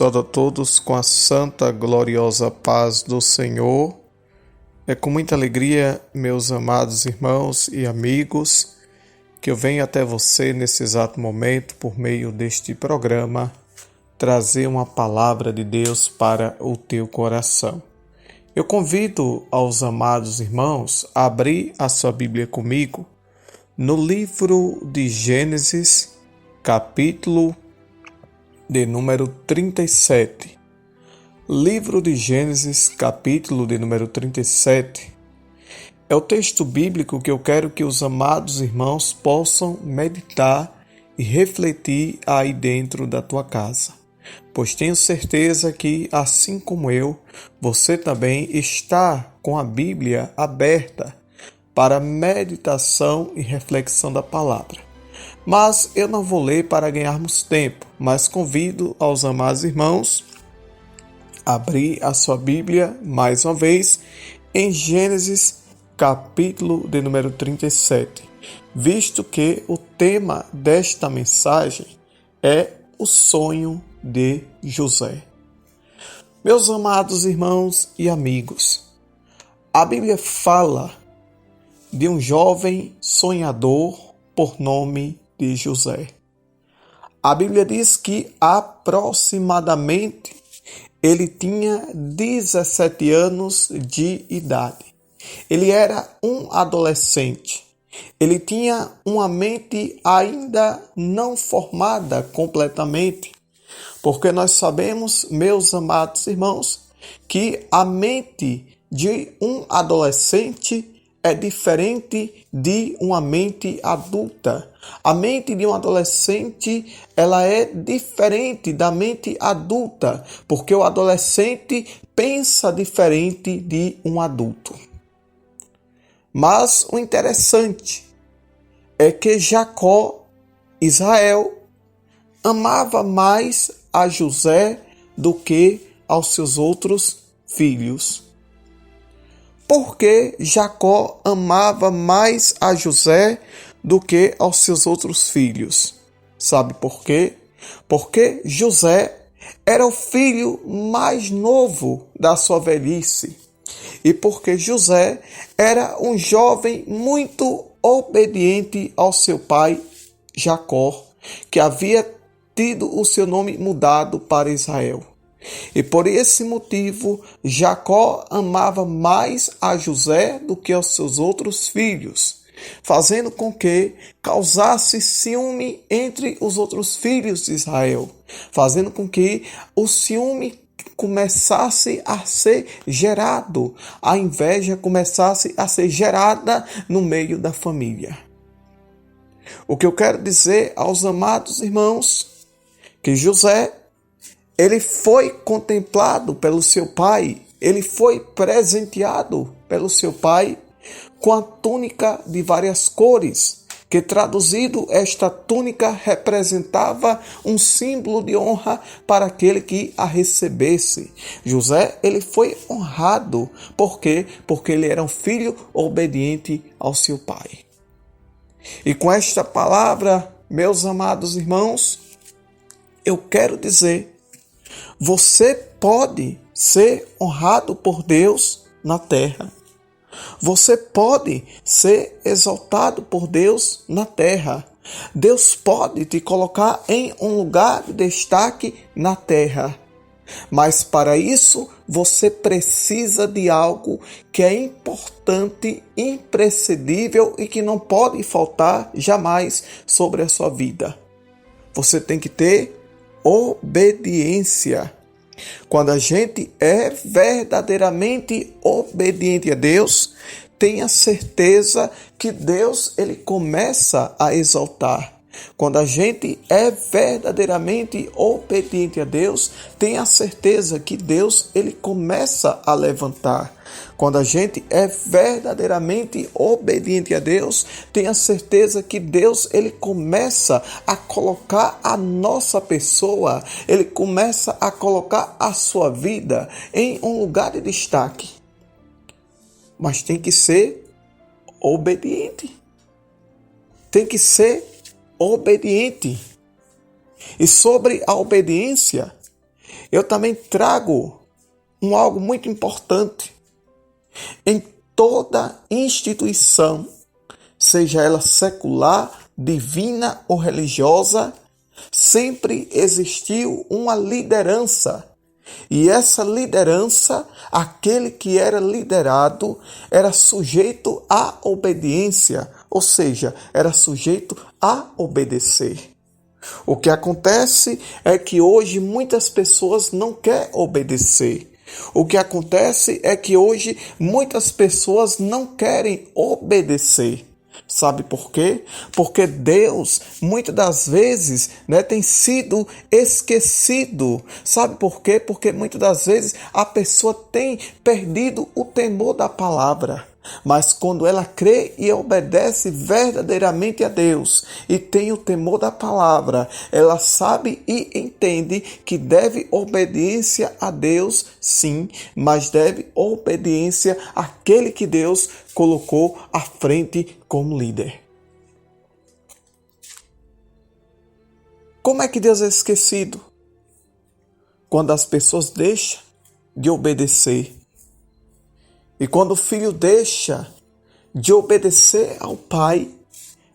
Saúde a todos com a santa, gloriosa paz do Senhor. É com muita alegria, meus amados irmãos e amigos, que eu venho até você nesse exato momento, por meio deste programa, trazer uma palavra de Deus para o teu coração. Eu convido aos amados irmãos a abrir a sua Bíblia comigo no livro de Gênesis, capítulo de número 37. Livro de Gênesis, capítulo de número 37, é o texto bíblico que eu quero que os amados irmãos possam meditar e refletir aí dentro da tua casa. Pois tenho certeza que, assim como eu, você também está com a Bíblia aberta para meditação e reflexão da palavra. Mas eu não vou ler para ganharmos tempo, mas convido aos amados irmãos a abrir a sua Bíblia mais uma vez em Gênesis, capítulo de número 37, visto que o tema desta mensagem é o sonho de José. Meus amados irmãos e amigos, a Bíblia fala de um jovem sonhador por nome de José. A Bíblia diz que aproximadamente ele tinha 17 anos de idade. Ele era um adolescente. Ele tinha uma mente ainda não formada completamente, porque nós sabemos, meus amados irmãos, que a mente de um adolescente é diferente de uma mente adulta. A mente de um adolescente, ela é diferente da mente adulta, porque o adolescente pensa diferente de um adulto. Mas o interessante é que Jacó, Israel, amava mais a José do que aos seus outros filhos. Por que Jacó amava mais a José do que aos seus outros filhos? Sabe por quê? Porque José era o filho mais novo da sua velhice. E porque José era um jovem muito obediente ao seu pai Jacó, que havia tido o seu nome mudado para Israel. E por esse motivo, Jacó amava mais a José do que aos seus outros filhos, fazendo com que causasse ciúme entre os outros filhos de Israel, fazendo com que o ciúme começasse a ser gerado, a inveja começasse a ser gerada no meio da família. O que eu quero dizer aos amados irmãos, que José, ele foi contemplado pelo seu pai, ele foi presenteado pelo seu pai com a túnica de várias cores, que traduzido esta túnica representava um símbolo de honra para aquele que a recebesse. José, ele foi honrado. Por quê? Porque ele era um filho obediente ao seu pai. E com esta palavra, meus amados irmãos, eu quero dizer, você pode ser honrado por Deus na terra. Você pode ser exaltado por Deus na terra. Deus pode te colocar em um lugar de destaque na terra. Mas para isso, você precisa de algo que é importante, imprescindível e que não pode faltar jamais sobre a sua vida. Você tem que ter obediência. Quando a gente é verdadeiramente obediente a Deus, tenha certeza que Deus, ele começa a exaltar. Quando a gente é verdadeiramente obediente a Deus, tenha certeza que Deus, ele começa a levantar. Quando a gente é verdadeiramente obediente a Deus, tenha certeza que Deus, ele começa a colocar a nossa pessoa, ele começa a colocar a sua vida em um lugar de destaque. Mas tem que ser obediente. Tem que ser obediente. E sobre a obediência, eu também trago algo muito importante. Em toda instituição, seja ela secular, divina ou religiosa, sempre existiu uma liderança. E essa liderança, aquele que era liderado, era sujeito à obediência, ou seja, era sujeito a obedecer. O que acontece é que hoje muitas pessoas não querem obedecer. O que acontece é que hoje muitas pessoas não querem obedecer. Sabe por quê? Porque Deus, muitas das vezes, tem sido esquecido. Sabe por quê? Porque muitas das vezes a pessoa tem perdido o temor da palavra. Mas quando ela crê e obedece verdadeiramente a Deus e tem o temor da palavra, ela sabe e entende que deve obediência a Deus, sim, mas deve obediência àquele que Deus colocou à frente como líder. Como é que Deus é esquecido? Quando as pessoas deixam de obedecer. E quando o filho deixa de obedecer ao pai,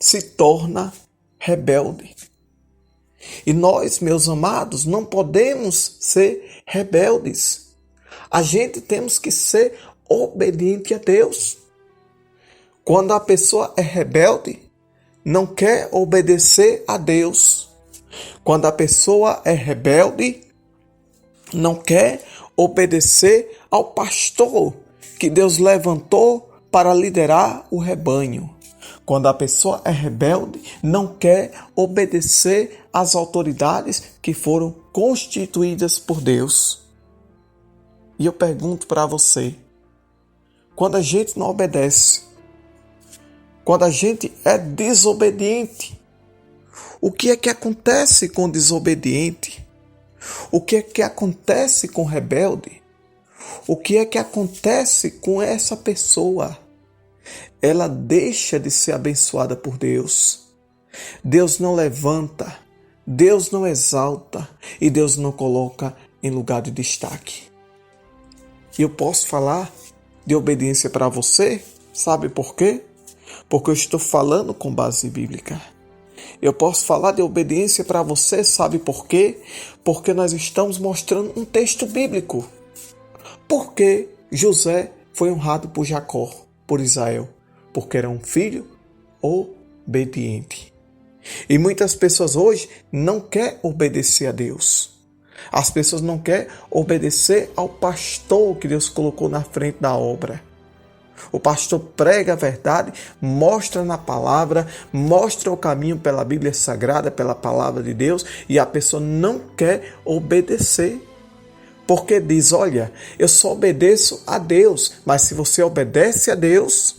se torna rebelde. E nós, meus amados, não podemos ser rebeldes. A gente temos que ser obediente a Deus. Quando a pessoa é rebelde, não quer obedecer a Deus. Quando a pessoa é rebelde, não quer obedecer ao pastor que Deus levantou para liderar o rebanho. Quando a pessoa é rebelde, não quer obedecer às autoridades que foram constituídas por Deus. E eu pergunto para você, quando a gente não obedece, quando a gente é desobediente, o que é que acontece com o desobediente? O que é que acontece com o rebelde? O que é que acontece com essa pessoa? Ela deixa de ser abençoada por Deus. Deus não levanta, Deus não exalta e Deus não coloca em lugar de destaque. E eu posso falar de obediência para você? Sabe por quê? Porque eu estou falando com base bíblica. Eu posso falar de obediência para você, sabe por quê? Porque nós estamos mostrando um texto bíblico. Por que José foi honrado por Jacó, por Israel? Porque era um filho obediente. E muitas pessoas hoje não querem obedecer a Deus. As pessoas não querem obedecer ao pastor que Deus colocou na frente da obra. O pastor prega a verdade, mostra na palavra, mostra o caminho pela Bíblia Sagrada, pela palavra de Deus, e a pessoa não quer obedecer. Porque diz, olha, eu só obedeço a Deus, mas se você obedece a Deus,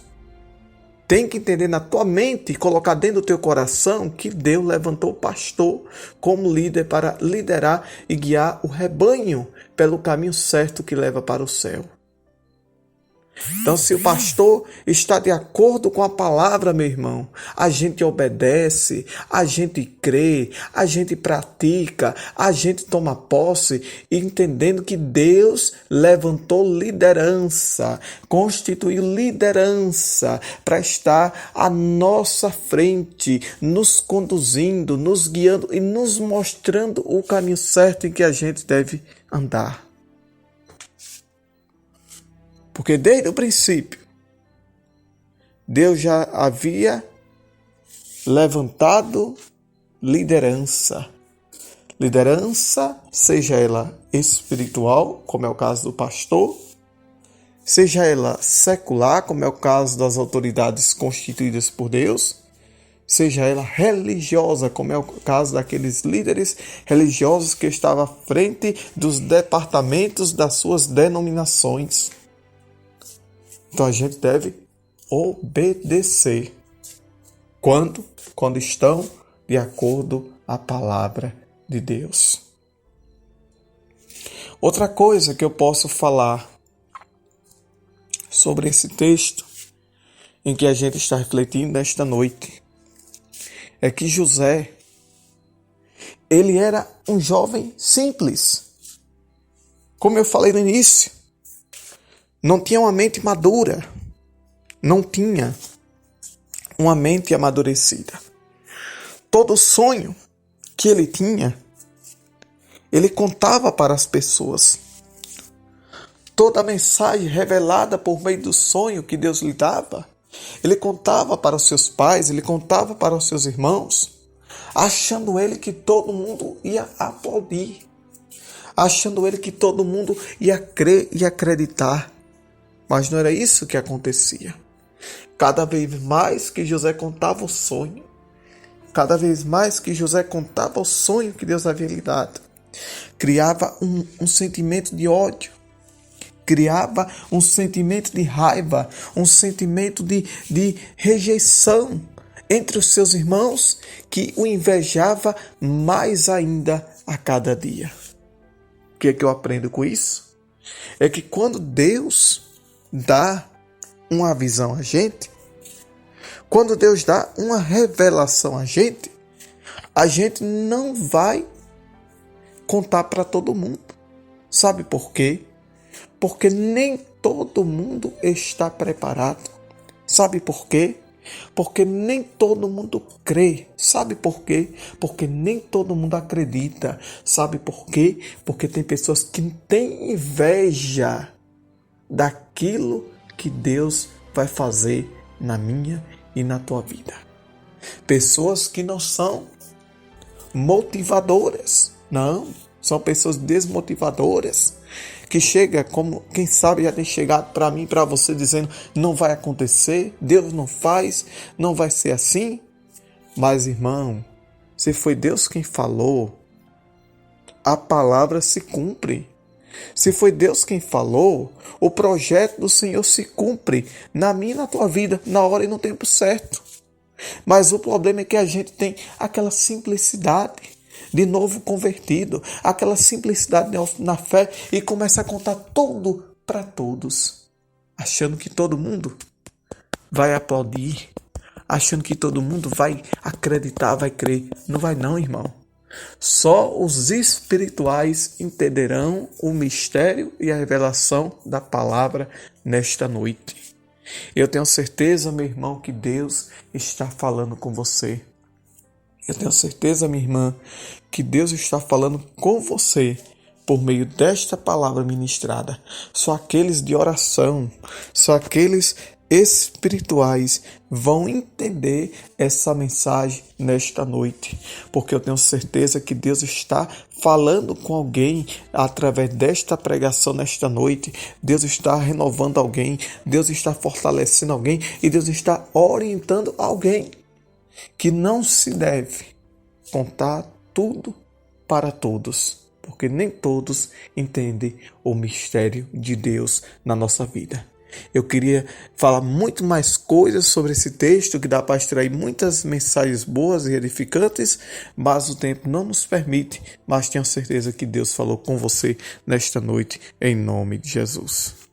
tem que entender na tua mente e colocar dentro do teu coração que Deus levantou o pastor como líder para liderar e guiar o rebanho pelo caminho certo que leva para o céu. Então, se o pastor está de acordo com a palavra, meu irmão, a gente obedece, a gente crê, a gente pratica, a gente toma posse, entendendo que Deus levantou liderança, constituiu liderança para estar à nossa frente, nos conduzindo, nos guiando e nos mostrando o caminho certo em que a gente deve andar. Porque desde o princípio, Deus já havia levantado liderança. Liderança, seja ela espiritual, como é o caso do pastor, seja ela secular, como é o caso das autoridades constituídas por Deus, seja ela religiosa, como é o caso daqueles líderes religiosos que estavam à frente dos departamentos das suas denominações. Então a gente deve obedecer. Quando? Quando estão de acordo à palavra de Deus. Outra coisa que eu posso falar sobre esse texto em que a gente está refletindo nesta noite é que José, ele era um jovem simples. Como eu falei no início, não tinha uma mente madura, não tinha uma mente amadurecida. Todo sonho que ele tinha, ele contava para as pessoas. Toda a mensagem revelada por meio do sonho que Deus lhe dava, ele contava para os seus pais, ele contava para os seus irmãos, achando ele que todo mundo ia aplaudir, achando ele que todo mundo ia crer e acreditar. Mas não era isso que acontecia. Cada vez mais que José contava o sonho, cada vez mais que José contava o sonho que Deus havia lhe dado, criava um sentimento de ódio, criava um sentimento de raiva, um sentimento de rejeição entre os seus irmãos, que o invejava mais ainda a cada dia. O que é que eu aprendo com isso? É que quando Deus dá uma visão a gente, quando Deus dá uma revelação a gente não vai contar para todo mundo. Sabe por quê? Porque nem todo mundo está preparado. Sabe por quê? Porque nem todo mundo crê. Sabe por quê? Porque nem todo mundo acredita. Sabe por quê? Porque tem pessoas que têm inveja daquilo que Deus vai fazer na minha e na tua vida. Pessoas que não são motivadoras. Não, são pessoas desmotivadoras. Que chega, como quem sabe já tem chegado para mim, para você, dizendo: não vai acontecer, Deus não faz, não vai ser assim. Mas, irmão, se foi Deus quem falou, a palavra se cumpre. Se foi Deus quem falou, o projeto do Senhor se cumpre na minha e na tua vida, na hora e no tempo certo. Mas o problema é que a gente tem aquela simplicidade de novo convertido, aquela simplicidade na fé, e começa a contar tudo para todos, achando que todo mundo vai aplaudir, achando que todo mundo vai acreditar, vai crer. Não vai não, irmão. Só os espirituais entenderão o mistério e a revelação da palavra nesta noite. Eu tenho certeza, meu irmão, que Deus está falando com você. Eu tenho certeza, minha irmã, que Deus está falando com você por meio desta palavra ministrada. Só aqueles de oração, só aqueles espirituais vão entender essa mensagem nesta noite, porque eu tenho certeza que Deus está falando com alguém através desta pregação nesta noite. Deus está renovando alguém, Deus está fortalecendo alguém e Deus está orientando alguém que não se deve contar tudo para todos, porque nem todos entendem o mistério de Deus na nossa vida. Eu queria falar muito mais coisas sobre esse texto, que dá para extrair muitas mensagens boas e edificantes, mas o tempo não nos permite. Mas tenho certeza que Deus falou com você nesta noite, em nome de Jesus.